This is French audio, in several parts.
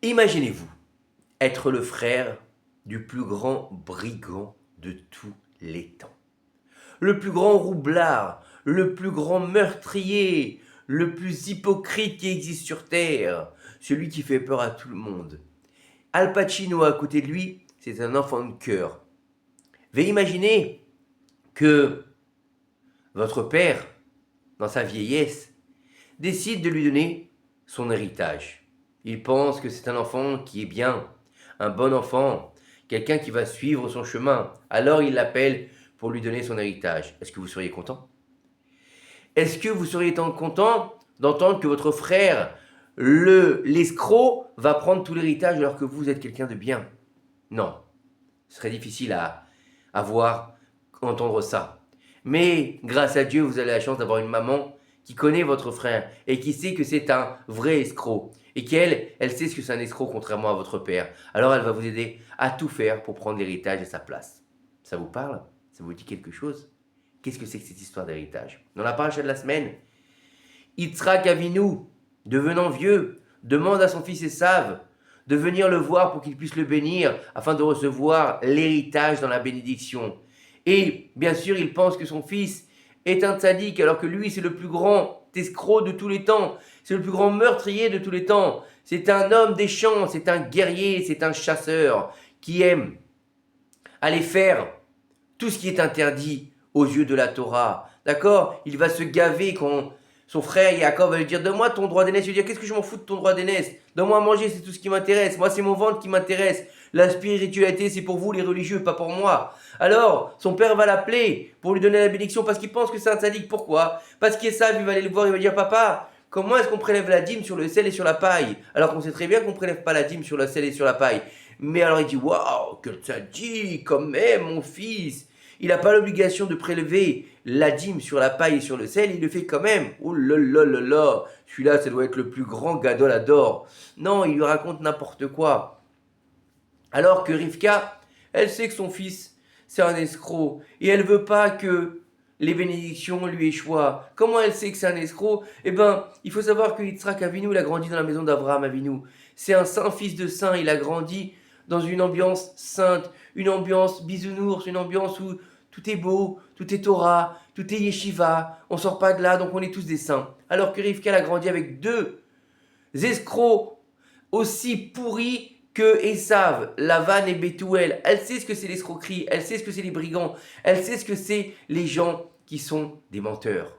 Imaginez-vous être le frère du plus grand brigand de tous les temps. Le plus grand roublard, le plus grand meurtrier, le plus hypocrite qui existe sur Terre, celui qui fait peur à tout le monde. Al Pacino à côté de lui, c'est un enfant de cœur. Veuillez imaginer que votre père, dans sa vieillesse, décide de lui donner son héritage. Il pense que c'est un enfant qui est bien, un bon enfant, quelqu'un qui va suivre son chemin. Alors il l'appelle pour lui donner son héritage. Est-ce que vous seriez content? Est-ce que vous seriez content d'entendre que votre frère, l'escroc, va prendre tout l'héritage alors que vous êtes quelqu'un de bien? Non, ce serait difficile à voir, entendre ça. Mais grâce à Dieu, vous avez la chance d'avoir une maman qui connaît votre frère et qui sait que c'est un vrai escroc. Et qu'elle, elle sait ce que c'est un escroc contrairement à votre père. Alors elle va vous aider à tout faire pour prendre l'héritage à sa place. Ça vous parle? Ça vous dit quelque chose? Qu'est-ce que c'est que cette histoire d'héritage? Dans la paracha de la semaine, Yitzhak Avinu, devenant vieux, demande à son fils Esav de venir le voir pour qu'il puisse le bénir afin de recevoir l'héritage dans la bénédiction. Et bien sûr, il pense que son fils est un tzaddik alors que lui c'est le plus grand escroc de tous les temps, c'est le plus grand meurtrier de tous les temps. C'est un homme des champs, c'est un guerrier, c'est un chasseur qui aime aller faire tout ce qui est interdit aux yeux de la Torah. D'accord? Il va se gaver quand son frère Yaakov va lui dire donne-moi ton droit d'aînesse. Il va dire qu'est-ce que je m'en fous de ton droit d'aînesse? Donne-moi à manger, c'est tout ce qui m'intéresse. Moi, c'est mon ventre qui m'intéresse. La spiritualité, c'est pour vous les religieux, pas pour moi. Alors, son père va l'appeler pour lui donner la bénédiction parce qu'il pense que c'est un sadique. Pourquoi? Parce qu'Esav, il va aller le voir, il va dire papa, comment est-ce qu'on prélève la dîme sur le sel et sur la paille? Alors qu'on sait très bien qu'on ne prélève pas la dîme sur le sel et sur la paille. Mais alors il dit waouh, que sadique, quand même, mon fils. Il n'a pas l'obligation de prélever la dîme sur la paille et sur le sel, il le fait quand même. Oh là là là là, celui-là, ça doit être le plus grand gadol adore. Non, il lui raconte n'importe quoi. Alors que Rivka, elle sait que son fils, c'est un escroc. Et elle veut pas que les bénédictions lui échouent. Comment elle sait que c'est un escroc? Eh ben, il faut savoir que Yitzhak Avinu, il a grandi dans la maison d'Abraham Avinu. C'est un saint fils de saint, il a grandi dans une ambiance sainte, une ambiance bisounours, une ambiance où tout est beau, tout est Torah, tout est yeshiva, on sort pas de là, donc on est tous des saints. Alors que Rivka, elle a grandi avec deux escrocs aussi pourris que Esav, Lavan et Bethuel. Elle sait ce que c'est l'escroquerie, elle sait ce que c'est les brigands, elle sait ce que c'est les gens qui sont des menteurs.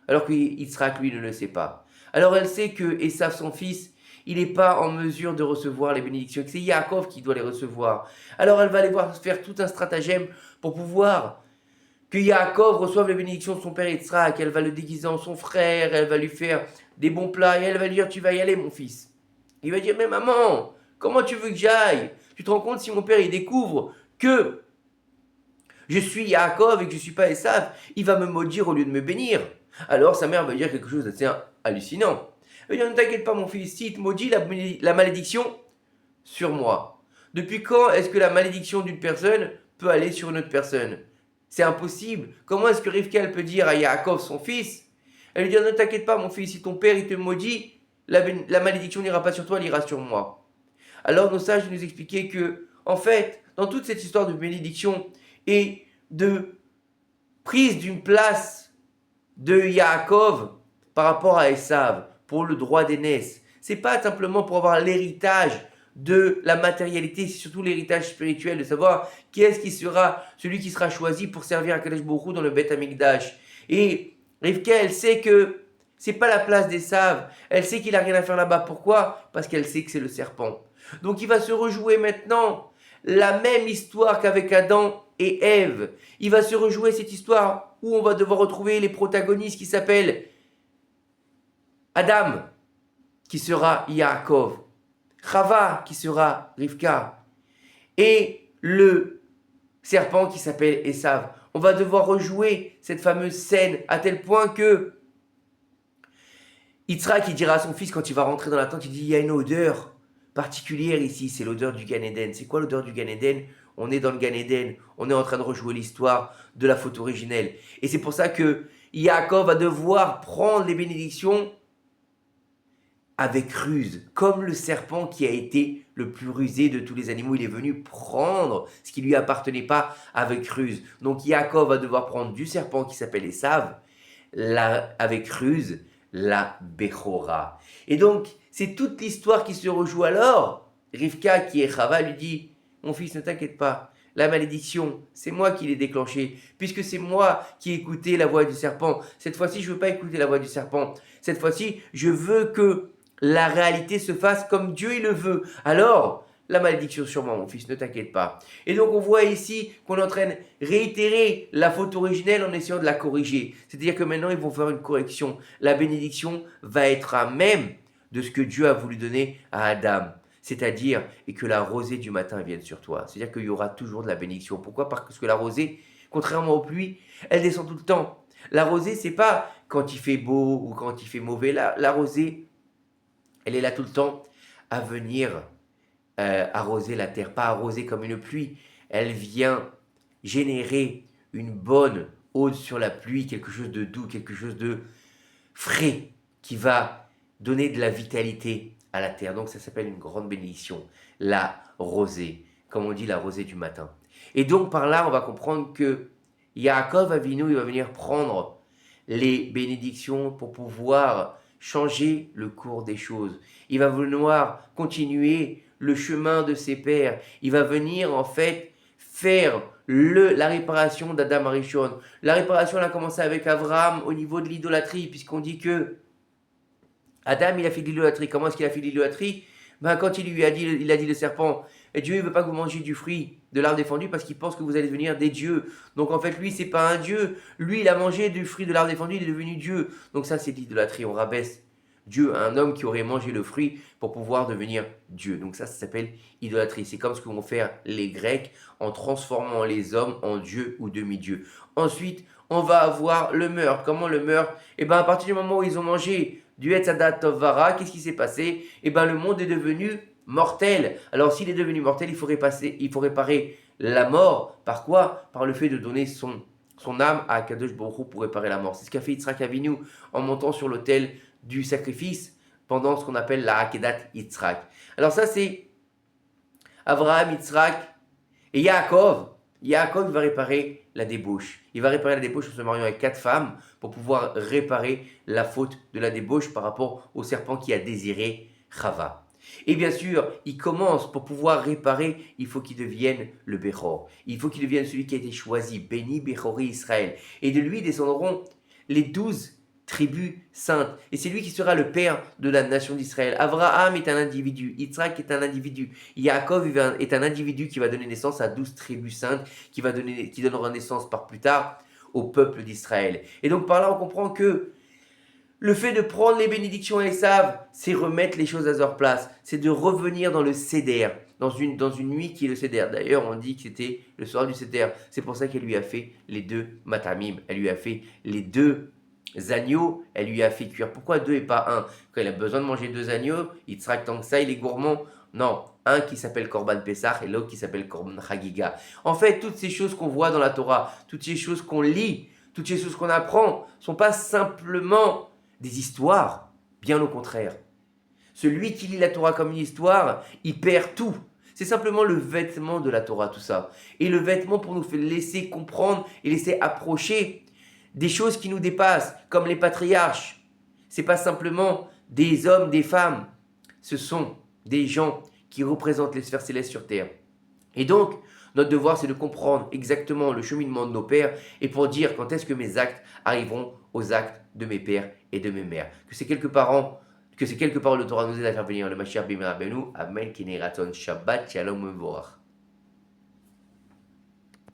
Alors que Yitzhak, lui, ne le sait pas. Alors elle sait que Esav, son fils, il n'est pas en mesure de recevoir les bénédictions, que c'est Yaakov qui doit les recevoir. Alors elle va aller voir faire tout un stratagème pour pouvoir que Yaakov reçoive les bénédictions de son père Yitzhak. Elle va le déguiser en son frère, elle va lui faire des bons plats et elle va lui dire tu vas y aller mon fils. Il va dire mais maman, comment tu veux que j'aille? Tu te rends compte si mon père il découvre que je suis Yaakov et que je ne suis pas Esav, il va me maudire au lieu de me bénir. Alors sa mère va dire quelque chose d'assez hallucinant. Elle va dire ne t'inquiète pas mon fils, si il te maudit la malédiction sur moi. Depuis quand est-ce que la malédiction d'une personne peut aller sur une autre personne? C'est impossible. Comment est-ce que Rivka peut dire à Yaakov, son fils, elle lui dit ne t'inquiète pas mon fils, si ton père il te maudit, la malédiction n'ira pas sur toi, elle ira sur moi. Alors nos sages nous expliquaient que, en fait, dans toute cette histoire de bénédiction et de prise d'une place de Yaakov par rapport à Esav pour le droit d'aînesse, c'est pas simplement pour avoir l'héritage de la matérialité, c'est surtout l'héritage spirituel, de savoir qui est-ce qui sera celui qui sera choisi pour servir à Kadosh Baruch Hu dans le Beth Amikdash. Et Rivka, elle sait que c'est pas la place d'Esav, elle sait qu'il a rien à faire là-bas. Pourquoi? Parce qu'elle sait que c'est le serpent. Donc il va se rejouer maintenant la même histoire qu'avec Adam et Ève. Il va se rejouer cette histoire où on va devoir retrouver les protagonistes qui s'appellent Adam, qui sera Yaakov, Chava, qui sera Rivka, et le serpent qui s'appelle Esav. On va devoir rejouer cette fameuse scène à tel point que Yitzhak, il dira à son fils quand il va rentrer dans la tente, il dit il y a une odeur particulière ici, c'est l'odeur du Gan Eden. C'est quoi l'odeur du Gan Eden? On est dans le Gan Eden, on est en train de rejouer l'histoire de la faute originelle. Et c'est pour ça que Yaakov va devoir prendre les bénédictions avec ruse, comme le serpent qui a été le plus rusé de tous les animaux. Il est venu prendre ce qui lui appartenait pas avec ruse. Donc Yaakov va devoir prendre du serpent qui s'appelle Esav, avec ruse, la Bechora. Et donc, c'est toute l'histoire qui se rejoue alors. Rivka, qui est Chava, lui dit, mon fils, ne t'inquiète pas, la malédiction, c'est moi qui l'ai déclenchée, puisque c'est moi qui ai écouté la voix du serpent. Cette fois-ci, je ne veux pas écouter la voix du serpent. Cette fois-ci, je veux que la réalité se fasse comme Dieu il le veut. Alors, la malédiction sur moi, mon fils, ne t'inquiète pas. Et donc, on voit ici qu'on est en train de réitérer la faute originelle en essayant de la corriger. C'est-à-dire que maintenant, ils vont faire une correction. La bénédiction va être à même de ce que Dieu a voulu donner à Adam. C'est-à-dire, et que la rosée du matin vienne sur toi. C'est-à-dire qu'il y aura toujours de la bénédiction. Pourquoi? Parce que la rosée, contrairement aux pluies, elle descend tout le temps. La rosée, c'est pas quand il fait beau ou quand il fait mauvais. La rosée, elle est là tout le temps à venir arroser la terre, pas arroser comme une pluie. Elle vient générer une bonne eau sur la pluie, quelque chose de doux, quelque chose de frais, qui va donner de la vitalité à la terre. Donc ça s'appelle une grande bénédiction, la rosée, comme on dit la rosée du matin. Et donc par là, on va comprendre que Yaakov Avinu, il va venir prendre les bénédictions pour pouvoir changer le cours des choses. Il va vouloir continuer le chemin de ses pères. Il va venir en fait faire la réparation d'Adam Arishon. La réparation, elle a commencé avec Abraham au niveau de l'idolâtrie, puisqu'on dit que Adam, il a fait de l'idolâtrie. Comment est-ce qu'il a fait de l'idolâtrie? Quand il a dit le serpent, et Dieu ne veut pas que vous mangiez du fruit de l'arbre défendu parce qu'il pense que vous allez devenir des dieux. Donc en fait, lui, c'est pas un dieu. Lui, il a mangé du fruit de l'arbre défendu, il est devenu Dieu. Donc ça, c'est de l'idolâtrie. On rabaisse Dieu à un homme qui aurait mangé le fruit pour pouvoir devenir Dieu. Donc ça s'appelle idolâtrie. C'est comme ce que vont faire les Grecs en transformant les hommes en dieux ou demi-dieux. Ensuite, on va avoir le meurtre. Comment le meurtre? Eh bien, à partir du moment où ils ont mangé du Etz Hadat Tov Vara, qu'est-ce qui s'est passé? Eh bien, le monde est devenu mortel. Alors, s'il est devenu mortel, il faut réparer la mort. Par quoi? Par le fait de donner son âme à Kadosh Baruch Hu pour réparer la mort. C'est ce qu'a fait Yitzhak Avinu en montant sur l'autel du sacrifice pendant ce qu'on appelle la Akedat Yitzhak. Alors ça, c'est Abraham, Yitzhak et Yaakov. Yaakov va réparer la débauche. Il va réparer la débauche en se mariant avec 4 femmes pour pouvoir réparer la faute de la débauche par rapport au serpent qui a désiré Chava. Et bien sûr, il commence pour pouvoir réparer, il faut qu'il devienne le Bechor. Il faut qu'il devienne celui qui a été choisi, béni Bechori Israël. Et de lui descendront les 12 tribus saintes. Et c'est lui qui sera le père de la nation d'Israël. Abraham est un individu, Yitzhak est un individu, Yaakov est un individu qui va donner naissance à 12 tribus saintes, qui donnera naissance par plus tard au peuple d'Israël. Et donc par là, on comprend que le fait de prendre les bénédictions à Esav, c'est remettre les choses à leur place. C'est de revenir dans le Seder, dans une nuit qui est le Seder. D'ailleurs, on dit que c'était le soir du Seder. C'est pour ça qu'elle lui a fait les 2 matamim. Elle lui a fait les 2 agneaux, elle lui a fait cuire. Pourquoi 2 et pas 1? Quand il a besoin de manger 2 agneaux, il traque tant que ça, il est gourmand. Non, un qui s'appelle Korban Pessah et l'autre qui s'appelle Korban Chagiga. En fait, toutes ces choses qu'on voit dans la Torah, toutes ces choses qu'on lit, toutes ces choses qu'on apprend, ne sont pas simplement des histoires, bien au contraire. Celui qui lit la Torah comme une histoire, il perd tout. C'est simplement le vêtement de la Torah, tout ça. Et le vêtement pour nous laisser comprendre et laisser approcher des choses qui nous dépassent, comme les patriarches. Ce n'est pas simplement des hommes, des femmes. Ce sont des gens qui représentent les sphères célestes sur terre. Et donc, notre devoir, c'est de comprendre exactement le cheminement de nos pères et pour dire quand est-ce que mes actes arriveront aux actes de mes pères et de mes mères. Que ces quelques paroles de Torah nous aident à faire venir le Mashiach Bimera Benu. Amen. Kinei Ratzon. Shabbat Shalom Mevorach.